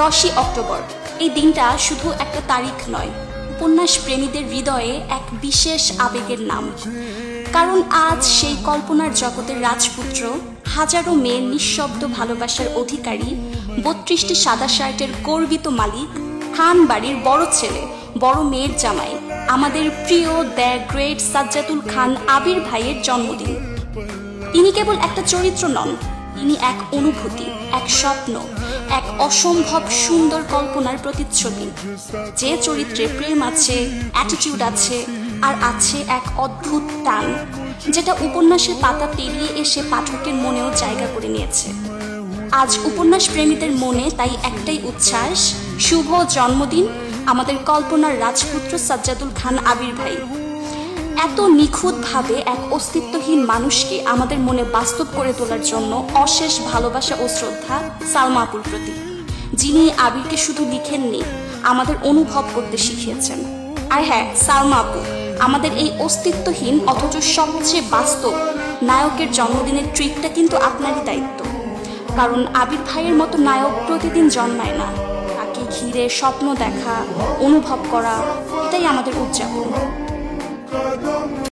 10ই October এই দিনটা শুধু একটা তারিখ নয়, উপন্যাস প্রেমীদের হৃদয়ে এক বিশেষ আবেগের নাম। কারণ আজ সেই কল্পনার জগতের রাজপুত্র, হাজারো মেয়ের নিঃশব্দ ভালোবাসার অধিকারী, 32টি সাদা শার্টের গর্বিত মালিক, খান বাড়ির বড় ছেলে, বড় মেয়ের জামাই, আমাদের প্রিয় দ্য গ্রেট সাজ্জাদুল খান আবির ভাইয়ের জন্মদিন। তিনি কেবল একটা চরিত্র নন, তিনি এক অনুভূতি, এক স্বপ্ন, এক অসম্ভব সুন্দর কল্পনার প্রতিচ্ছবি। যে চরিত্রে প্রেম আছে, অ্যাটিটিউড আছে, আর আছে এক অদ্ভুত টান, যেটা উপন্যাসের পাতা পেরিয়ে এসে পাঠকের মনেও জায়গা করে নিয়েছে। আজ উপন্যাস প্রেমীদের মনে তাই একটাই উচ্ছ্বাস, শুভ জন্মদিন আমাদের কল্পনার রাজপুত্র সাজ্জাদুল খান আবির ভাই। এত নিখুঁতভাবে এক অস্তিত্বহীন মানুষকে আমাদের মনে বাস্তব করে তোলার জন্য অশেষ ভালোবাসা ও শ্রদ্ধা সালমা আপুর প্রতি, যিনি আবিরকে শুধু লিখেননি, আমাদের অনুভব করতে শিখিয়েছেন। আর হ্যাঁ, সালমা আপু, আমাদের এই অস্তিত্বহীন অথচ সবচেয়ে বাস্তব নায়কের জন্মদিনের ট্রিটটা কিন্তু আপনারই দায়িত্ব। কারণ আবির ভাইয়ের মতো নায়ক প্রতিদিন জন্মায় না, তাকে ঘিরে স্বপ্ন দেখা, অনুভব করা, এটাই আমাদের উদযাপন।